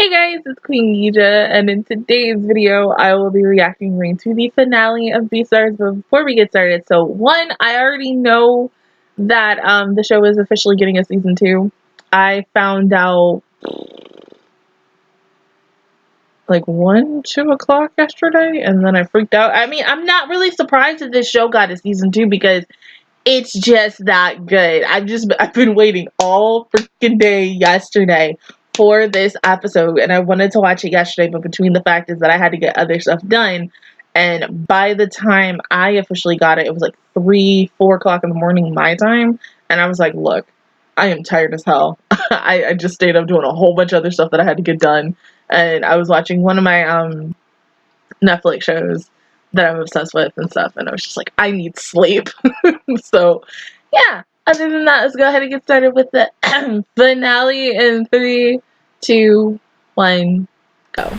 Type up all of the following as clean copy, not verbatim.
Hey guys, it's Queendija, and in today's video, I will be reacting to the finale of Beastars. But before we get started, so one, I already know that the show is officially getting a season 2. I found out like 2 o'clock yesterday, and then I freaked out. I mean, I'm not really surprised that this show got a season 2 because it's just that good. I've been waiting all freaking day yesterday for this episode, and I wanted to watch it yesterday, but between the fact is that I had to get other stuff done, and by the time I officially got it, it was like 3-4 o'clock in the morning my time, and I was like, look, I am tired as hell. I just stayed up doing a whole bunch of other stuff that I had to get done, and I was watching one of my Netflix shows that I'm obsessed with and stuff, and I was just like, I need sleep. So yeah, other than that, let's go ahead and get started with the finale in 3, 2, 1, go.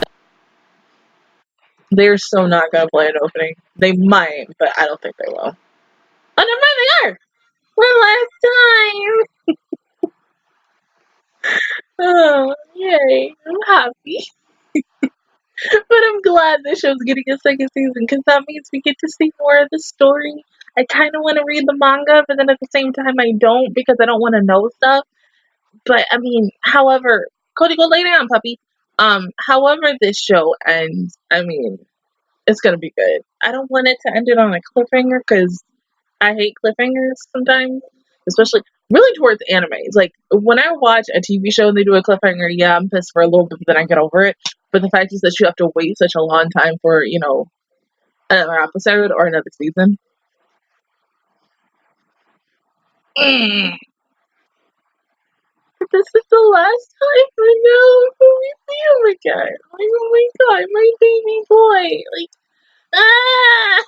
They're so not gonna play an opening. They might, but I don't think they will. Oh, never mind, they are. One last time. Oh, yay! I'm happy. But I'm glad this show's getting a second season because that means we get to see more of the story. I kind of want to read the manga, but then at the same time I don't because I don't want to know stuff. But I mean, however, Cody, go lay down, puppy. However this show ends, I mean, it's gonna be good. I don't want it to end it on a cliffhanger because I hate cliffhangers sometimes, especially really towards animes. Like when I watch a TV show and they do a cliffhanger, yeah, I'm pissed for a little bit, but then I get over it. But the fact is that you have to wait such a long time for, another episode or another season. Mm. This is the last time I know when we see him again. Like, oh my god, my baby boy. Like, ah!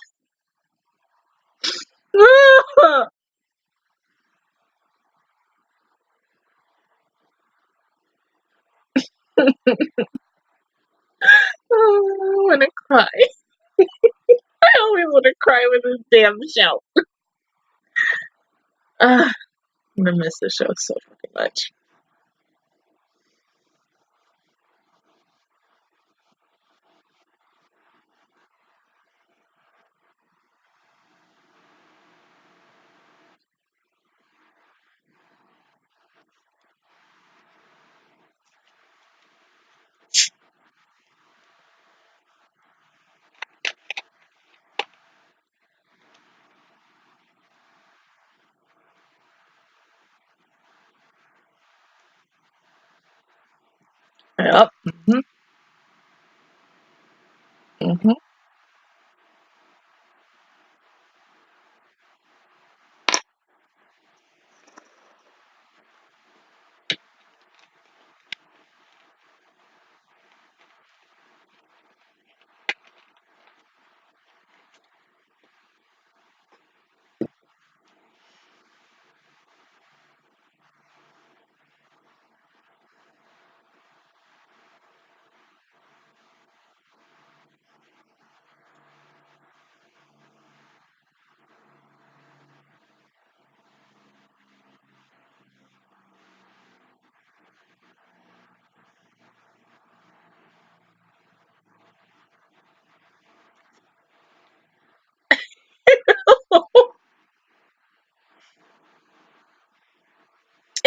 Oh, I want to cry. I always want to cry with this damn show. I'm gonna miss this show so fucking much. Yep. Mm-hmm.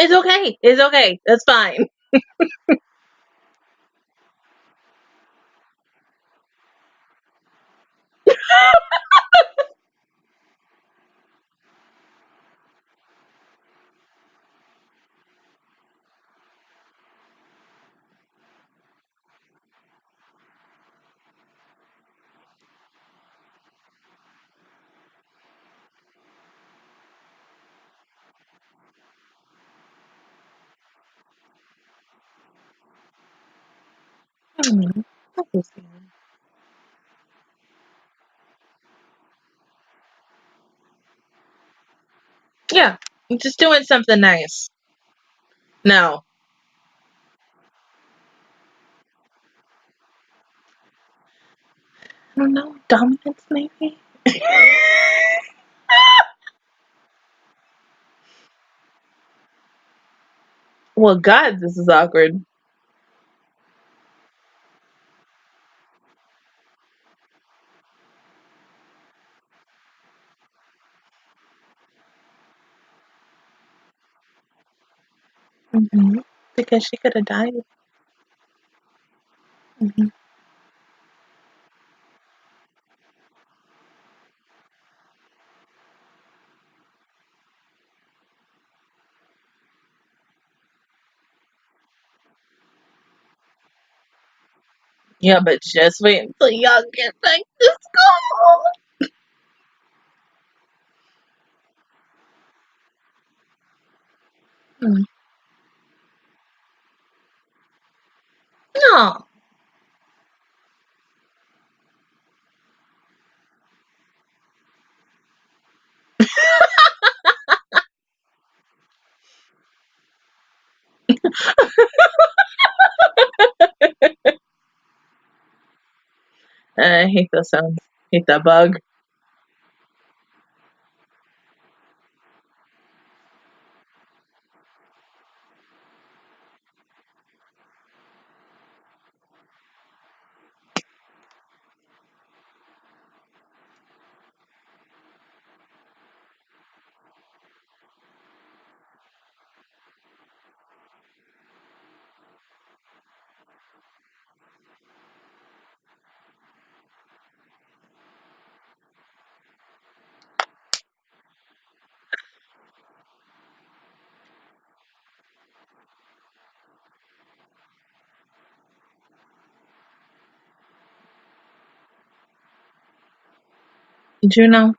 It's okay. It's okay. That's fine. Mm, that was sad. Yeah, I'm just doing something nice. No. I don't know. Dominance, maybe? Well, God, this is awkward. Mm-hmm. Because she could have died. Mm-hmm. Yeah, but just wait until y'all get back to school. Mm. No. I hate those sounds. Hate that bug. Juno.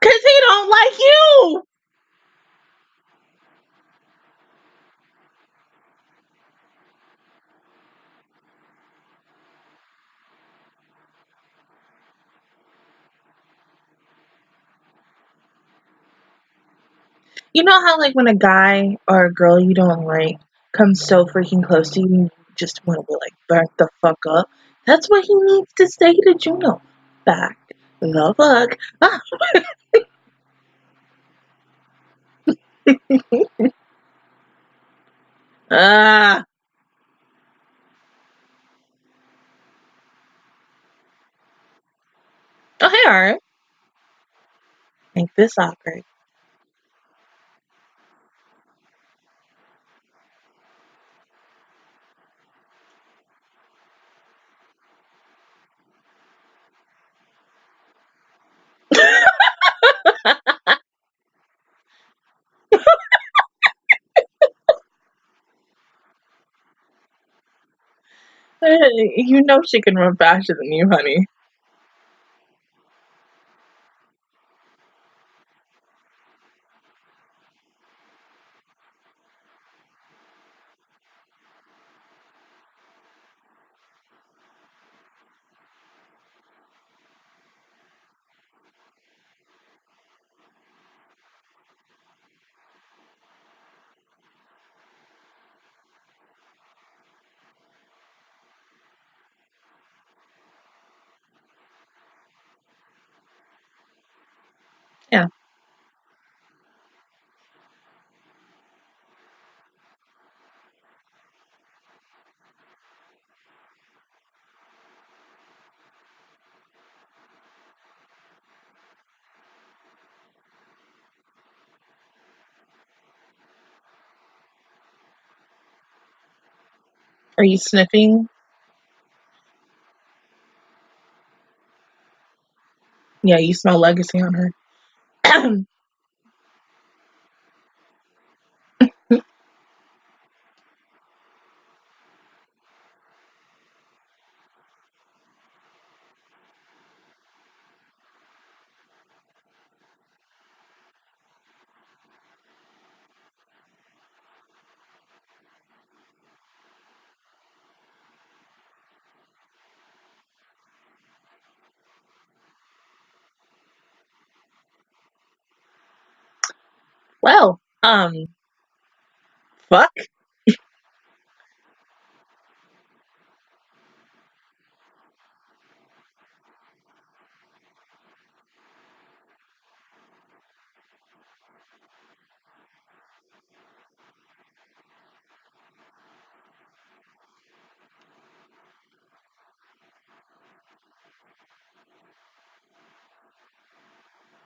Cause he don't like you. You know how like when a guy or a girl you don't like comes so freaking close to you, you just want to be like burnt the fuck up. That's what he needs to say to Juno. Back the fuck up. Ah, oh hey, alright. Make this awkward. You know she can run faster than you, honey. Yeah, are you sniffing? Yeah, you smell legacy on her. Well, fuck.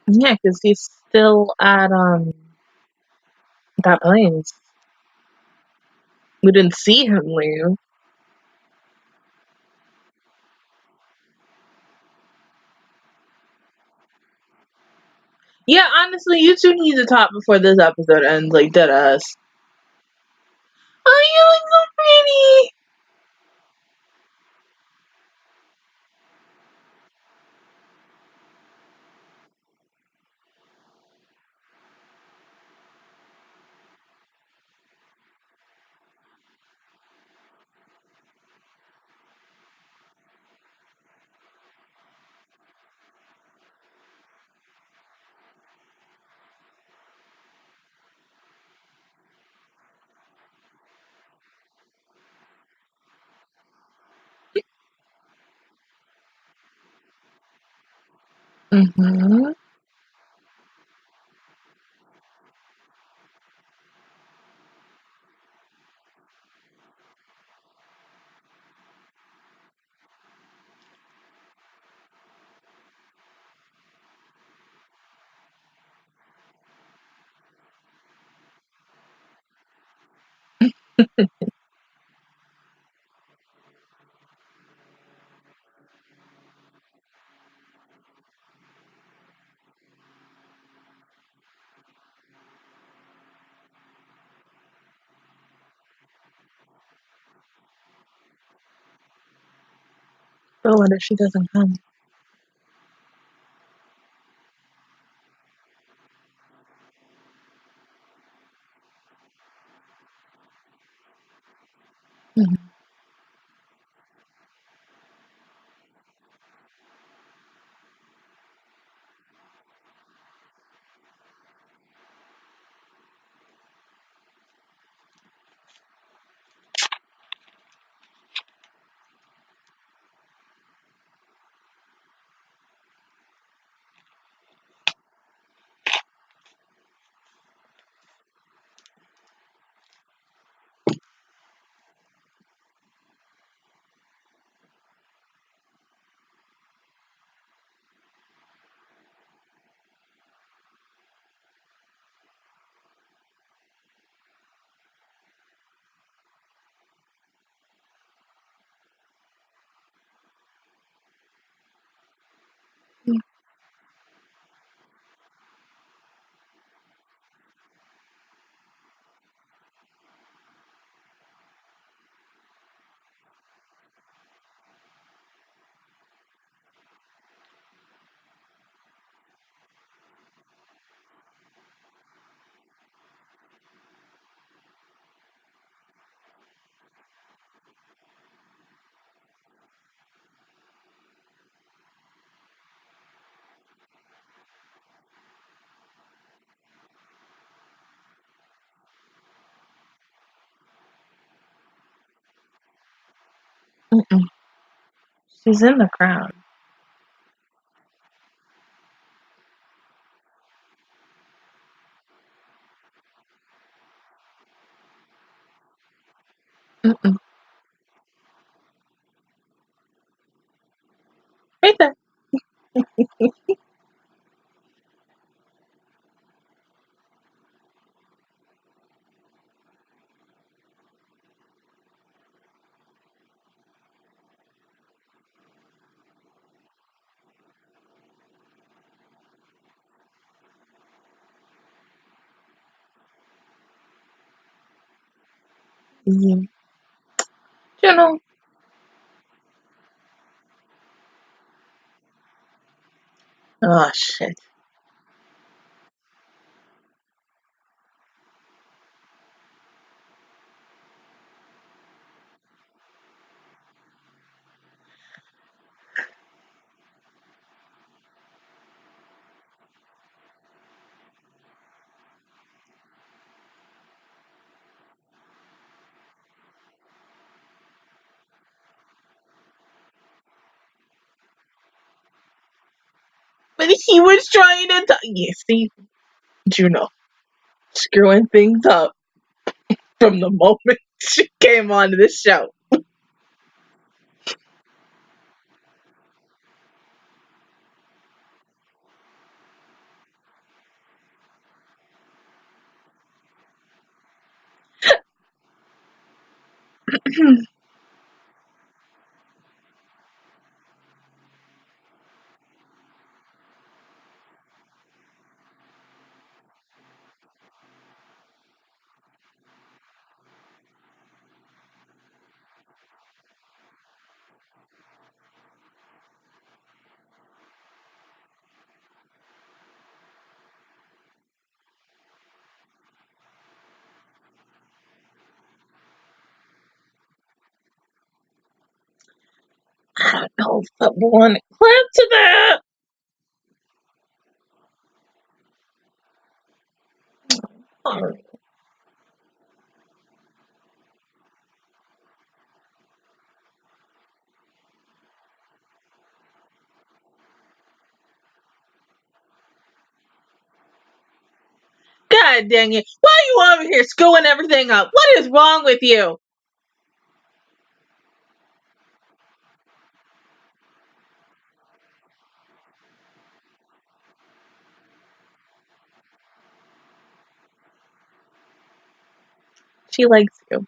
Yeah, because he's still at that place. We didn't see him leave. Yeah, honestly, you two need to talk before this episode ends. Like, dead ass. Oh, you look so pretty. Mm-hmm. But what if she doesn't come? Mm-hmm. Mm-mm. She's in the crowd. Mm-mm. Right there. Yeah. You know. Oh shit. And he was trying to yeah, see, Juno screwing things up from the moment she came on this show. I don't know if I want to clip to that. God dang it. Why are you over here screwing everything up? What is wrong with you? She likes you.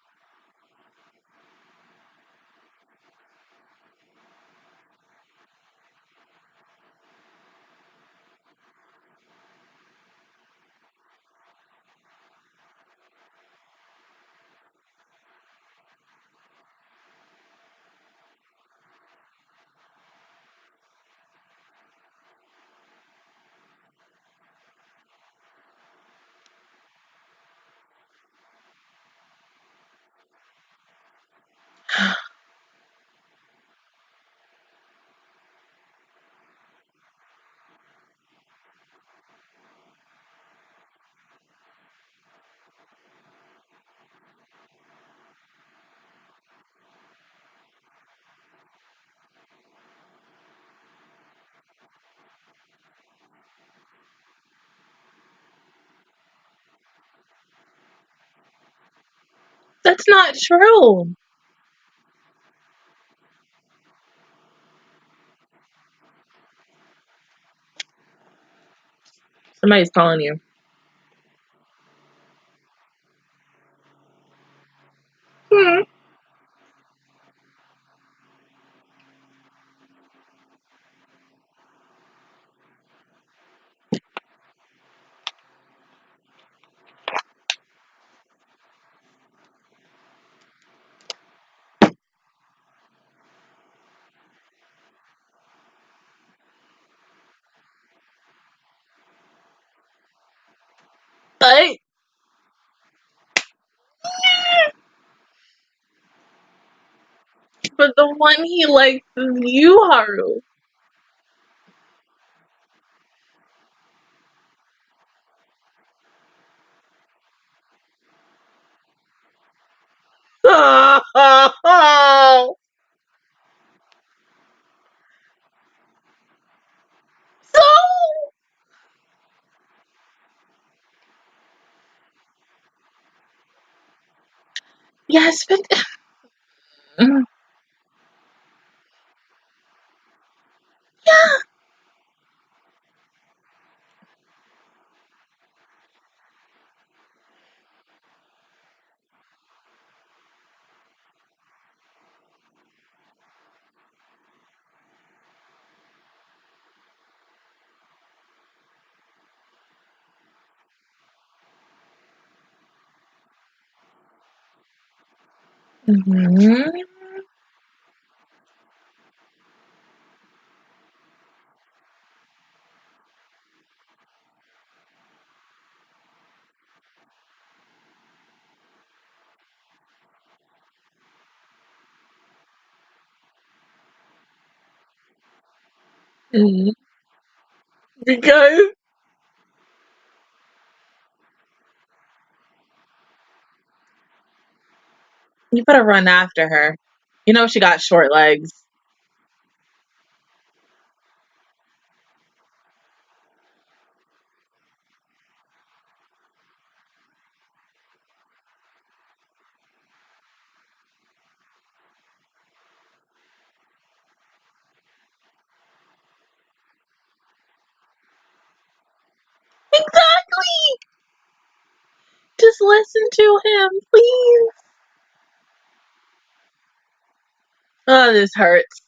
That's not true. Somebody's calling you. Hmm. But the one he likes is you, Haru. Oh, so yes, but yeah. Mm-hmm. Mm-hmm. Because you better run after her. You know she got short legs. just listen to him, please. Oh, this hurts.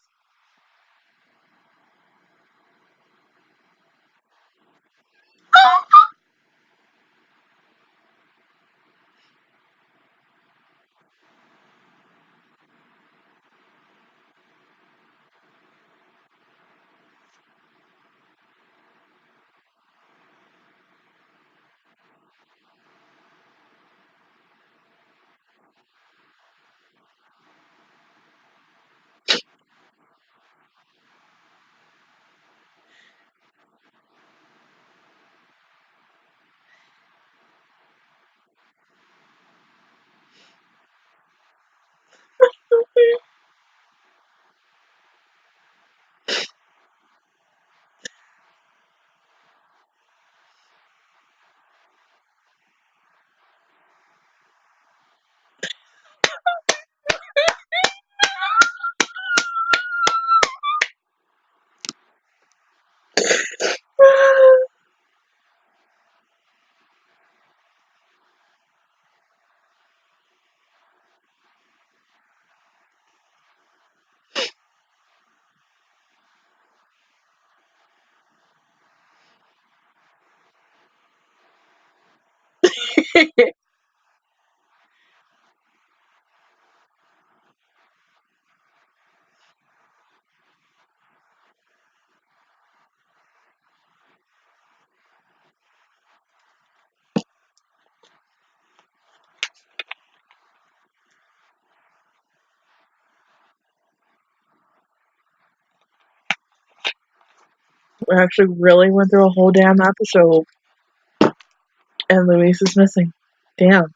We actually really went through a whole damn episode, and Luis is missing. Damn.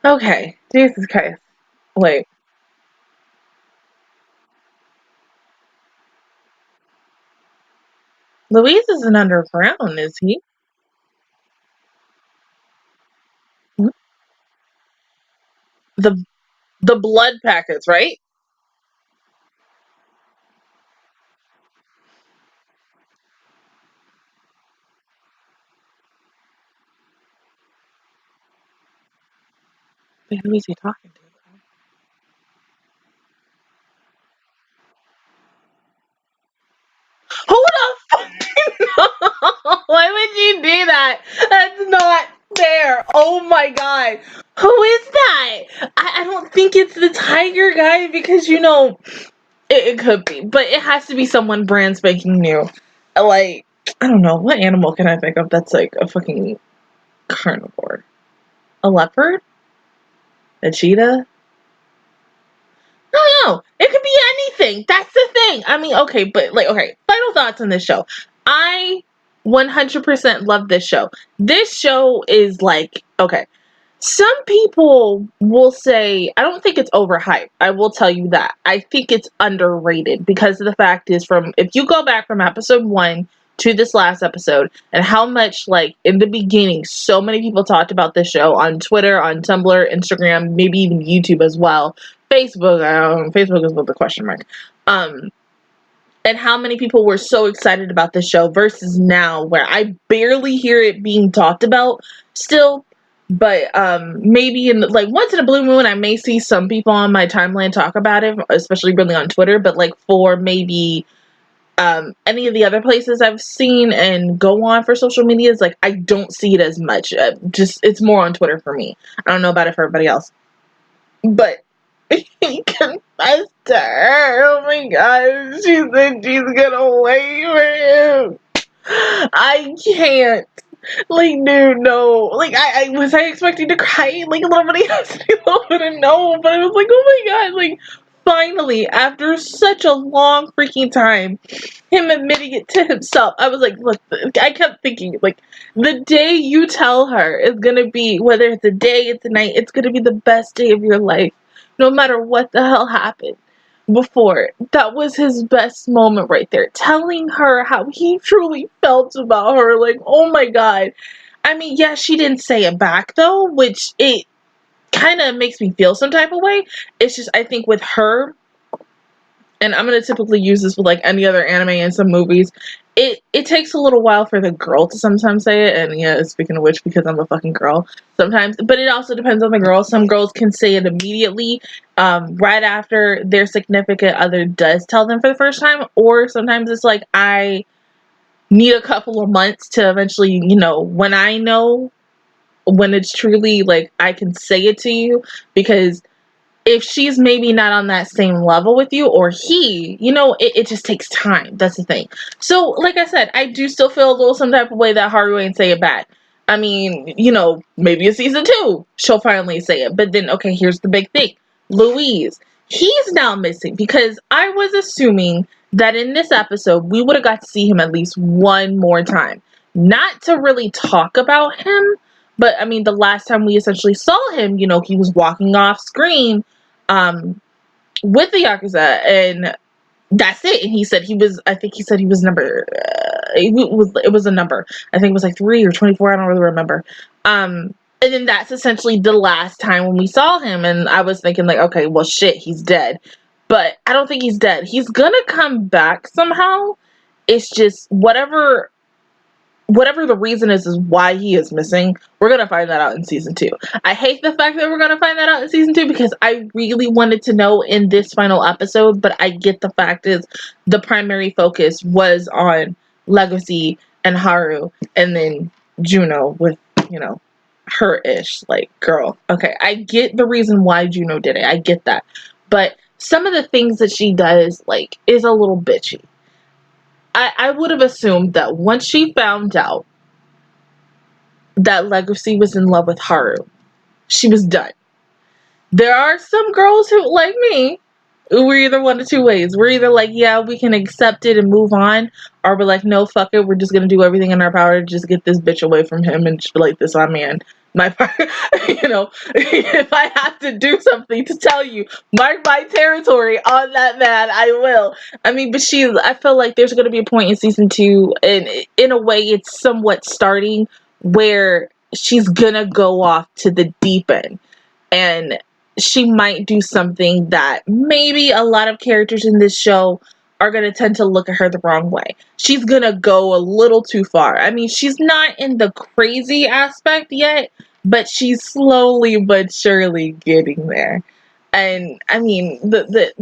Okay, Jesus Christ. Wait. Luis isn't underground, is he? The the blood packets, right? Wait, who is he talking to? Who the fuck? Why would you do that? That's not fair. Oh my god. Who is that? I don't think it's the tiger guy because, it could be. But it has to be someone brand spanking new. Like, I don't know. What animal can I think of that's like a fucking carnivore? A leopard? A cheetah? I don't know. It could be anything. That's the thing. I mean, okay, but okay. Final thoughts on this show. I 100% love this show. This show is like, okay. Some people will say, I don't think it's overhyped. I will tell you that. I think it's underrated because of the fact is if you go back from episode 1 to this last episode and how much in the beginning, so many people talked about this show on Twitter, on Tumblr, Instagram, maybe even YouTube as well. Facebook, Facebook is with the question mark. And how many people were so excited about the show versus now where I barely hear it being talked about still. But maybe in once in a blue moon, I may see some people on my timeline talk about it, especially really on Twitter. But for maybe any of the other places I've seen and go on for social media is I don't see it as much. Just it's more on Twitter for me. I don't know about it for everybody else. But he confessed to her. Oh my god, she said she's gonna wait for him. I can't. Dude, no. I was I expecting to cry? Nobody has to be a little bit of no, but I was oh my god, finally, after such a long freaking time, him admitting it to himself. I was look, I kept thinking, the day you tell her is gonna be, whether it's a day, it's a night, it's gonna be the best day of your life. no matter what the hell happened before. That was his best moment right there. Telling her how he truly felt about her. Like, oh my god. I mean, yeah, she didn't say it back though, which it kind of makes me feel some type of way. It's just, I think with her, and I'm going to typically use this with like any other anime and some movies, it takes a little while for the girl to sometimes say it. And yeah, speaking of which, because I'm a fucking girl sometimes, but it also depends on the girl. Some girls can say it immediately, right after their significant other does tell them for the first time, or sometimes it's like, I need a couple of months to eventually, you know, when I know when it's truly like I can say it to you, because if she's maybe not on that same level with you, or he, you know, it just takes time. That's the thing. So, like I said, I do still feel a little some type of way that Haru ain't say it back. I mean, you know, maybe in season 2, she'll finally say it. But then, okay, here's the big thing. Louise, he's now missing, because I was assuming that in this episode, we would have got to see him at least one more time. Not to really talk about him, but I mean, the last time we essentially saw him, you know, he was walking off screen with the Yakuza, and that's it. And he said he was, I think he said he was number, it was a number. I think it was like 3 or 24, I don't really remember. And then that's essentially the last time when we saw him, and I was thinking like, okay, well shit, he's dead. But I don't think he's dead. He's gonna come back somehow. It's just whatever the reason is why he is missing. We're gonna find that out in season 2. I hate the fact that we're gonna find that out in season 2, because I really wanted to know in this final episode, but I get the fact is the primary focus was on Legacy and Haru, and then Juno with, you know, her-ish. Like, girl, okay, I get the reason why Juno did it. I get that. But some of the things that she does, like, is a little bitchy. I would have assumed that once she found out that Legacy was in love with Haru, she was done. There are some girls who, like me, we're either one of two ways. We're either like, yeah, we can accept it and move on, or we're like, no, fuck it, we're just gonna do everything in our power to just get this bitch away from him, and just be like, this on man. My part, you know, if I have to do something to tell you, mark my territory on that man, I will. I mean, but I feel like there's going to be a point in season 2, and in a way it's somewhat starting, where she's going to go off to the deep end. And she might do something that maybe a lot of characters in this show are going to tend to look at her the wrong way. She's going to go a little too far. I mean, she's not in the crazy aspect yet, but she's slowly but surely getting there. And I mean,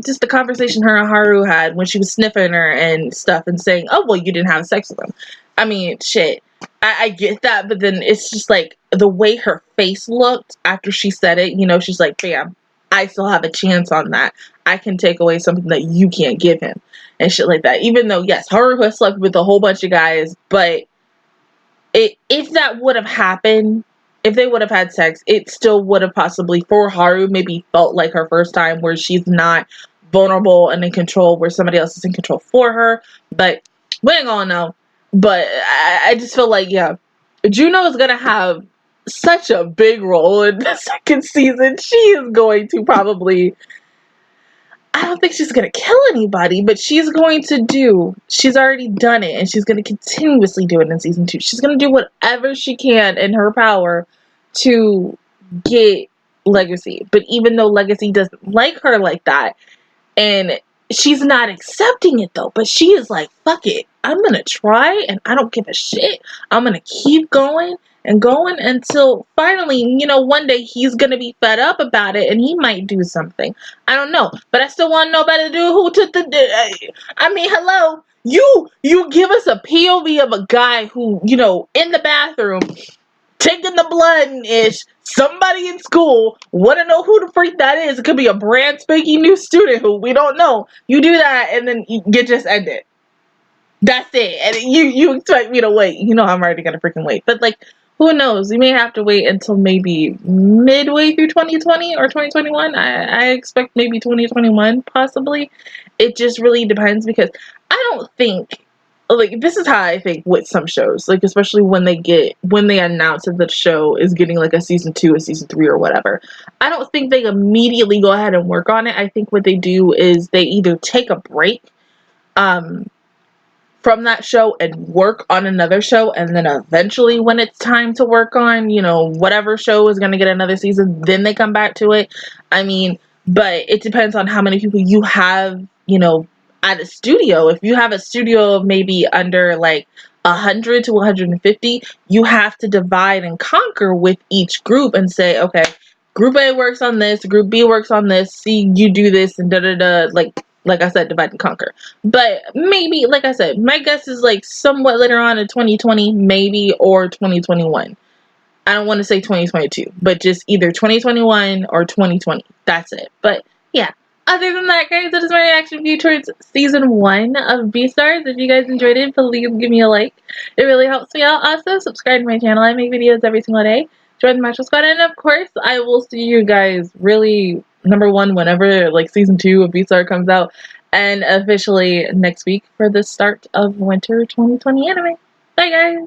just the conversation her and Haru had when she was sniffing her and stuff and saying, oh, well, you didn't have sex with him. I mean, shit. I get that, but then it's just like the way her face looked after she said it, you know, she's like, bam, I still have a chance on that. I can take away something that you can't give him. And shit like that. Even though, yes, Haru has slept with a whole bunch of guys, but if that would have happened, if they would have had sex, it still would have possibly, for Haru, maybe felt like her first time, where she's not vulnerable and in control, where somebody else is in control for her. But we ain't gonna know. But I just feel like, yeah, Juno is gonna have such a big role in the second season. She is going to probably, I don't think she's going to kill anybody, but she's already done it, and she's going to continuously do it in season 2. She's going to do whatever she can in her power to get Legacy. But even though Legacy doesn't like her like that, and she's not accepting it though, but she is like, fuck it, I'm going to try, and I don't give a shit. I'm going to keep going and going until finally, you know, one day he's going to be fed up about it, and he might do something. I don't know, but I still want nobody to do who to the, I mean, hello, you give us a POV of a guy who, you know, in the bathroom, taking the blood-ish, somebody in school, want to know who the freak that is. It could be a brand spanking new student who we don't know. You do that, and then you just end it. That's it. And you expect me to wait. You know I'm already going to freaking wait. But, like, who knows? We may have to wait until maybe midway through 2020 or 2021. I expect maybe 2021, possibly. It just really depends, because I don't think like, this is how I think with some shows, like, especially when they announce that the show is getting like a season 2, a season 3, or whatever. I don't think they immediately go ahead and work on it. I think what they do is they either take a break from that show and work on another show, and then eventually when it's time to work on, you know, whatever show is going to get another season, then they come back to it. I mean, but it depends on how many people you have, you know, at a studio. If you have a studio of maybe under like 100 to 150, you have to divide and conquer with each group and say, okay, group A works on this, group B works on this, C, you do this, and da da da, like I said, divide and conquer. But maybe, like I said, my guess is like somewhat later on in 2020, maybe, or 2021. I don't want to say 2022, but just either 2021 or 2020. That's it. But yeah, other than that, guys, that is my reaction view towards season 1 of Beastars. If you guys enjoyed it, please give me a like. It really helps me out. Also, subscribe to my channel. I make videos every single day. Join the Matchel Squad, and of course, I will see you guys really, number 1, whenever like season 2 of Beastar comes out, and officially next week for the start of winter 2020 anime. Bye, guys!